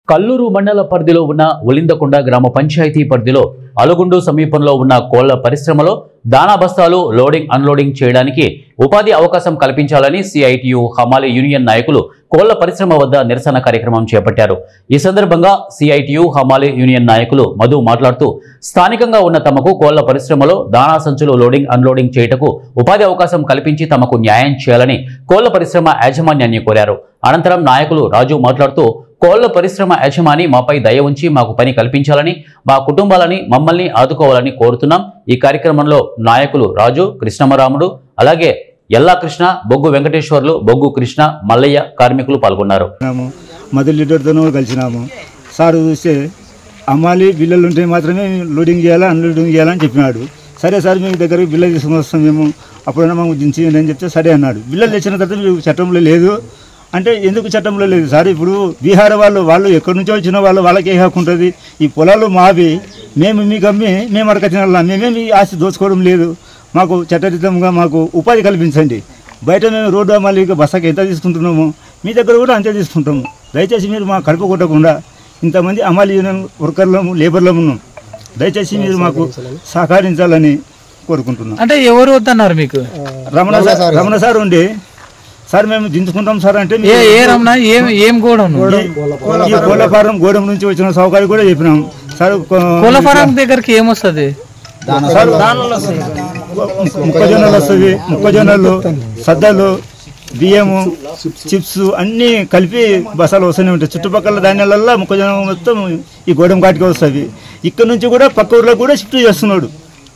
కల్లూరు మండల పరిధిలో ఉన్న ఉలిందకొండ గ్రామ పంచాయతీ పరిధిలో అలుగుండు సమీపంలో ఉన్న కోళ్ల పరిశ్రమలో దానా బస్తాలు లోడింగ్ అన్లోడింగ్ చేయడానికి ఉపాధి అవకాశం కల్పించాలని సిఐటియు హమాలి యూనియన్ నాయకులు కోళ్ల పరిశ్రమ వద్ద నిరసన కార్యక్రమం చేపట్టారు. ఈ సందర్భంగా సిఐటియు హమాలి యూనియన్ నాయకులు మధు మాట్లాడుతూ స్థానికంగా ఉన్న తమకు కోళ్ల పరిశ్రమలో దానా సంచులు లోడింగ్ అన్లోడింగ్ చేయటకు ఉపాధి అవకాశం కల్పించి తమకు న్యాయం చేయాలని కోళ్ల పరిశ్రమ యాజమాన్యాన్ని కోరారు. అనంతరం నాయకులు రాజు మాట్లాడుతూ కోళ్ల పరిశ్రమ యజమాని మాపై దయ ఉంచి మాకు పని కల్పించాలని, మా కుటుంబాలని మమ్మల్ని ఆదుకోవాలని కోరుతున్నాం. ఈ కార్యక్రమంలో నాయకులు రాజు, కృష్ణమరాముడు, అలాగే ఎల్లా కృష్ణ, బొగ్గు వెంకటేశ్వర్లు, బొగ్గు కృష్ణ, మల్లయ్య కార్మికులు పాల్గొన్నారు. మధు లీడర్తోనూ కలిసినాము. సార్ చూస్తే అమ్మాలి బిల్లలు ఉంటే మాత్రమే లోడింగ్ చేయాలా అన్లోడింగ్ చేయాలని చెప్పినాడు. సరే సార్ మీ దగ్గర బిల్లలు తీసుకుని వస్తాం మేము, అప్పుడైనా మాకు దించి అని చెప్తే సరే అన్నాడు. బిల్లలు తెచ్చిన తర్వాత మీకు చట్టంలో లేదు అంటే ఎందుకు చట్టంలో లేదు సార్? ఇప్పుడు బీహార్ వాళ్ళు ఎక్కడి నుంచో వచ్చిన వాళ్ళకి ఏ హక్కు ఉంటుంది? ఈ పొలాలు మావి, మేము మీకు అమ్మి మేము అడగచ్చిన మేమే మీ ఆస్తి దోచుకోవడం లేదు. మాకు చట్టరీతంగా మాకు ఉపాధి కల్పించండి. బయట మేము రోడ్డు అమ్మాలి బస్సాకి ఎంత తీసుకుంటున్నాము, మీ దగ్గర కూడా అంతే తీసుకుంటాము. దయచేసి మీరు మా కడుపు కొట్టకుండా ఇంతమంది అమ్మాలి యూనియన్ వర్కర్లము లేబర్లము ఉన్నాం. దయచేసి మీరు మాకు సహకరించాలని కోరుకుంటున్నాం. అంటే ఎవరు వద్దన్నారు మీకు? రమణ సార్ ఉండి సార్ మేము దించుకుంటాం సార్ అంటే ఏం గోడం ఈ కోళ్ల ఫారం గోడం నుంచి వచ్చిన సౌకర్యం కూడా చెప్పినాం సార్. కోళ్ల ఫారం దగ్గరికి ఏమొస్తుంది? మొక్కజొన్నలు వస్తుంది, మొక్కజొన్నలు, సద్దలు, బియ్యము, చిప్స్ అన్నీ కలిపి బసాలు వస్తూనే ఉంటాయి. చుట్టుపక్కల ధాన్యాలల్లో మొక్కజొన్న మొత్తం ఈ గోడం కాటికి వస్తుంది. ఇక్కడ నుంచి కూడా పక్క ఊర్లో కూడా షిఫ్ట్ చేస్తున్నాడు.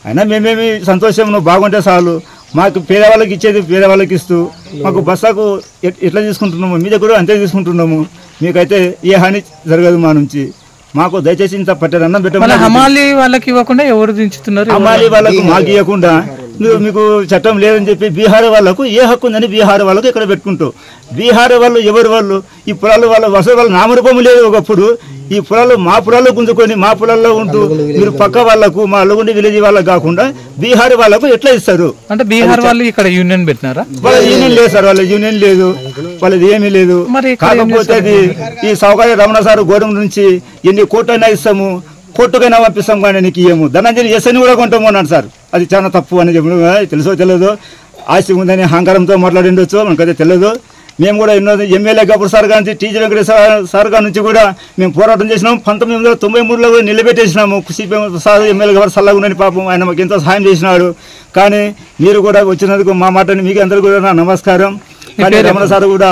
అయినా మేమేమి సంతోషం, నువ్వు బాగుంటే చాలు. మాకు పేదవాళ్ళకి ఇచ్చేది పేదవాళ్ళకి ఇస్తూ మాకు బస్సాకు ఎట్లా తీసుకుంటున్నాము మీ దగ్గర అంతే తీసుకుంటున్నాము. మీకైతే ఏ హాని జరగదు మా నుంచి. మాకు దయచేసి ఇంత పట్టెడు అన్నం పెట్టమని. హమాలి వాళ్ళకి ఇవ్వకుండా ఎవరు దించుతున్నారు? హమాలి వాళ్ళకు మాకు ఇవ్వకుండా మీకు చట్టం లేదని చెప్పి బీహార్ వాళ్ళకు ఏ హక్కు ఉందని బీహార్ వాళ్ళకు ఇక్కడ పెట్టుకుంటూ, బీహార్ వాళ్ళు ఎవరు వాళ్ళు ఈ పొలాలు వాళ్ళ అసలు వాళ్ళ నామరూపం లేదు. ఒకప్పుడు ఈ పొలాలు మా పొలాల్లో గుంజుకొని మా పొలాల్లో ఉంటూ మీరు పక్క వాళ్ళకు మా అల్లుగుండి విలేజ్ వాళ్ళకు కాకుండా బీహార్ వాళ్ళకు ఎట్లా ఇస్తారు? అంటే బీహార్ వాళ్ళు ఇక్కడ యూనియన్ పెట్టినారా? వాళ్ళ యూనియన్ లేదు సార్, వాళ్ళ యూనియన్ లేదు, వాళ్ళది ఏమీ లేదు. కాకపోతే అది ఈ సౌకర్య రమణ సార్ గోడం నుంచి ఎన్ని కోట్లైనా ఇస్తాము, కోర్టుకైనా పంపిస్తాం కానీ నీకు ఇయ్యము. ధనంజని ఎస్ఎని కూడా కొంటాము అన్నాడు సార్. అది చాలా తప్పు అని చెప్పి తెలుసో తెలియదు, ఆస్తి ఉందని అహంకారంతో మాట్లాడిండొచ్చు, మనకైతే తెలియదు. మేము కూడా ఎన్నో ఎమ్మెల్యే గబ్బర్ సార్ గారి టీజీ వెంకటేశ్వర సార్ గారి నుంచి కూడా మేము పోరాటం చేసినాము. 1993లో కూడా నిలబెట్టేసినాము. సిపిఎం సార్ ఎమ్మెల్యే గబ్బర్ సల్లగా ఉండని పాపం ఆయన మాకు ఎంతో సహాయం చేసినాడు. కానీ మీరు కూడా వచ్చినందుకు మా మాటని మీకు అందరూ కూడా నా నమస్కారం. కానీ రమణ సార్ కూడా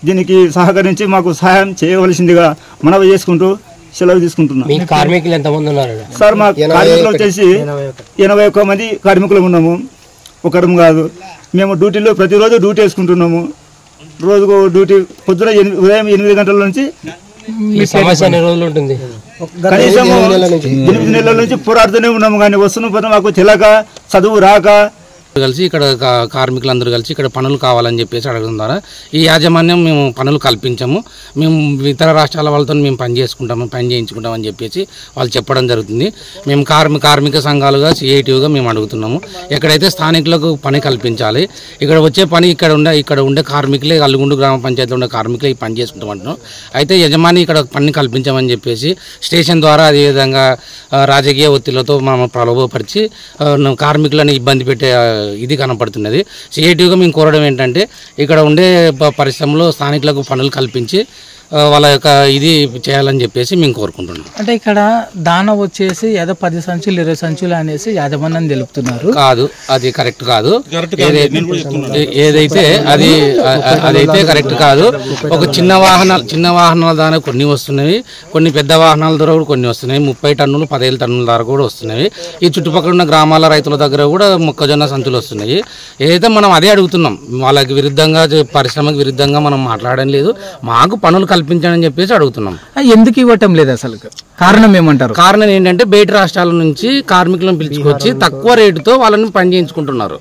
దీనికి సహకరించి మాకు సహాయం చేయవలసిందిగా మనవి చేసుకుంటూ సెలవు తీసుకుంటున్నాం. కార్మికులు ఎంతమంది ఉన్నారు సార్? మా కార్మికులు వచ్చేసి 81 మంది కార్మికులు ఉన్నాము, ఒకరం కాదు. మేము డ్యూటీలో ప్రతిరోజు డ్యూటీ వేసుకుంటున్నాము. రోజుకు డ్యూటీ పొద్దున ఉదయం 8 గంటల నుంచి కనీసం 8 నెలల నుంచి పోరాడుతూనే ఉన్నాము. కానీ వస్తున్న మాకు తెలియక చదువు రాక కలిసి ఇక్కడ కార్మికులందరూ కలిసి ఇక్కడ పనులు కావాలని చెప్పేసి అడగడం ద్వారా ఈ యాజమాన్యం మేము పనులు కల్పించాము. మేము ఇతర రాష్ట్రాల వాళ్ళతో మేము పని చేసుకుంటాము, పని చేయించుకుంటామని చెప్పేసి వాళ్ళు చెప్పడం జరుగుతుంది. మేము కార్మిక సంఘాలుగా సిఐటియుగా మేము అడుగుతున్నాము. ఎక్కడైతే స్థానికులకు పని కల్పించాలి, ఇక్కడ వచ్చే పని ఇక్కడ ఉండే కార్మికులే, అల్లుగుండు గ్రామ పంచాయతీలో ఉండే కార్మికులే ఈ పని చేసుకుంటామంటున్నాం. అయితే యజమాని ఇక్కడ పని కల్పించామని చెప్పేసి స్టేషన్ ద్వారా అదేవిధంగా రాజకీయ ఒత్తిళ్లతో మనం ప్రలోభపరిచి కార్మికులను ఇబ్బంది పెట్టే ఇది కనపడుతున్నది. సిఐటియుగా మేము కోరడం ఏంటంటే ఇక్కడ ఉండే పరిశ్రమలో స్థానికులకు పనులు కల్పించి వాళ్ళ యొక్క ఇది చేయాలని చెప్పేసి మేము కోరుకుంటున్నాం. అంటే ఇక్కడ దాన వచ్చేసి ఏదో 10 సంచులు 20 సంచులు అనేసి యాజమాన్యం తెలుపుతున్నారు. కాదు, అది కరెక్ట్ కాదు. ఏదైతే అదైతే కరెక్ట్ కాదు. ఒక చిన్న వాహనాల ద్వారా కొన్ని వస్తున్నాయి, కొన్ని పెద్ద వాహనాల ద్వారా కూడా కొన్ని వస్తున్నాయి. 30 టన్నులు 15 టన్నుల ద్వారా కూడా వస్తున్నాయి. ఈ చుట్టుపక్కల ఉన్న గ్రామాల రైతుల దగ్గర కూడా మొక్కజొన్న సంచులు వస్తున్నాయి. ఏదైతే మనం అదే అడుగుతున్నాం, వాళ్ళకి విరుద్ధంగా పరిశ్రమకు విరుద్ధంగా మనం మాట్లాడడం లేదు. మాకు పనులు కల్పించాలని చెప్పేసి అడుగుతున్నాం. ఎందుకు ఇవ్వటం లేదు అసలు? కారణం ఏమంటారు? కారణం ఏంటంటే బయట రాష్ట్రాల నుంచి కార్మికులను పిలుచుకొచ్చి తక్కువ రేటుతో వాళ్ళని పని చేయించుకుంటున్నారు.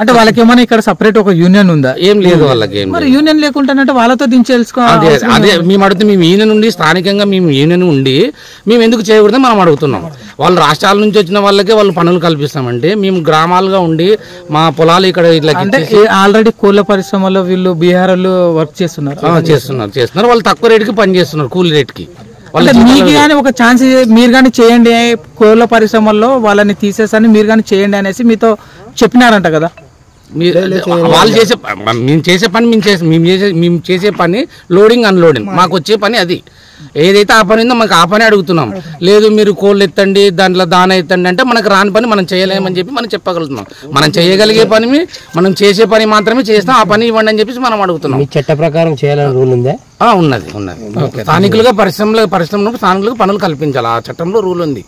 అంటే వాళ్ళకి ఏమైనా ఇక్కడ సపరేట్ ఒక యూనియన్ ఉందా? ఏం లేదు వాళ్ళకి. మరి యూనియన్ లేకుండానంటే వాళ్ళతో దించేసుకోవాలి. అదే మేము అడుగుతాం. మేము యూనియన్ ఉండి స్థానికంగా మేము యూనియన్ ఉండి మేము ఎందుకు చేయకూడదు మనం అడుగుతున్నాం. వాళ్ళు రాష్ట్రాల నుంచి వచ్చిన వాళ్ళకే వాళ్ళు పనులు కల్పిస్తామంటే మేము గ్రామాలుగా ఉండి మా పొలాలు ఇక్కడ ఇట్లా అంటే ఆల్రెడీ కోళ్ల పరిశ్రమలో వీళ్ళు బీహార్ వర్క్ చేస్తున్నారు. వాళ్ళు తక్కువ రేటుకి పని చేస్తున్నారు, కూలి రేటుకి. వాళ్ళ అంటే మీకు జీతాలు- కానీ ఒక ఛాన్స్ మీరు కానీ చేయండి, కోళ్ళ పరిశ్రమల్లో వాళ్ళని తీసేసని మీరు కానీ చేయండి అనేసి మీతో చెప్పినారంట కదా. వాళ్ళు చేసే మేము చేసే పని లోడింగ్ అన్లోడింగ్, మాకు వచ్చే పని అది. ఏదైతే ఆ పని ఉందో మాకు ఆ పని అడుగుతున్నాం. లేదు మీరు కోళ్ళు ఎత్తండి, దాంట్లో దాన ఎత్తండి అంటే మనకు రాని పని మనం చేయలేమని చెప్పి మనం చెప్పగలుగుతున్నాం. మనం చేయగలిగే పని మనం చేసే పని మాత్రమే చేస్తాం, ఆ పని ఇవ్వండి అని చెప్పేసి మనం అడుగుతున్నాం. చట్ట ప్రకారం చేయాలని రూల్ ఉందా? ఉన్నది. స్థానికులుగా పరిశ్రమలకు స్థానికులకు పనులు కల్పించాలి, ఆ చట్టంలో రూల్ ఉంది.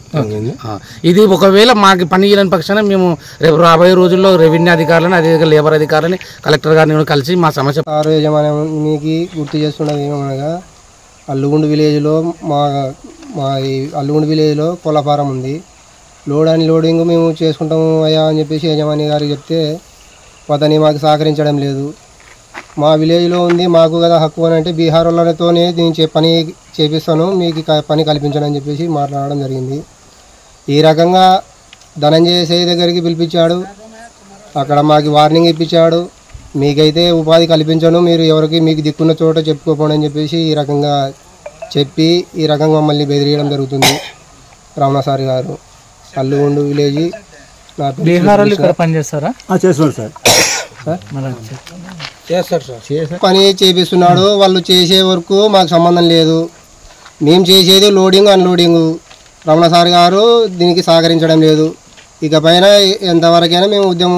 ఇది ఒకవేళ మాకు పని ఇవ్వని పక్షాన మేము రేపు రాబోయే రోజుల్లో రెవెన్యూ అధికారులను, అదేవిధంగా లేబర్ అధికారులని, కలెక్టర్ గారిని కలిసి మా సమస్య కారు యజమాన్యం మీకు గుర్తు చేస్తున్నది ఏమనగా అల్లుగుండు విలేజ్లో మా ఈ అల్లుగుండు విలేజ్లో కోళ్ళ ఫారం ఉంది. లోడ్ అండ్ లోడింగ్ మేము చేసుకుంటాము అయ్యా అని చెప్పేసి యజమాని గారికి చెప్తే అతని మాకు సహకరించడం లేదు. మా విలేజ్లో ఉంది, మాకు కదా హక్కు అని అంటే బీహార్ వాళ్ళతోనే నేను పని చేపిస్తాను, మీకు పని కల్పించడం అని చెప్పేసి మాట్లాడడం జరిగింది. ఈ రకంగా ధనంజయ సేయి దగ్గరికి పిలిపించాడు, అక్కడ మాకు వార్నింగ్ ఇప్పించాడు, మీకైతే ఉపాధి కల్పించను, మీరు ఎవరికి మీకు దిక్కున్న చోట చెప్పుకోపోండి అని చెప్పేసి ఈ రకంగా చెప్పి ఈ రకంగా మమ్మల్ని బెదిరియడం జరుగుతుంది. రమణసారి గారు అల్లుగుండు విలేజ్ బీహార్ వాళ్ళు ఇక్కడ పని చేస్తారా? చేస్తున్నాడు సార్. పని చేపిస్తున్నాడు. వాళ్ళు చేసే వరకు మాకు సంబంధం లేదు, మేము చేసేది లోడింగ్ అన్లోడింగ్. రమణసారి గారు దీనికి సహకరించడం లేదు. ఇక పైన ఎంతవరకైనా మేము ఉద్యమం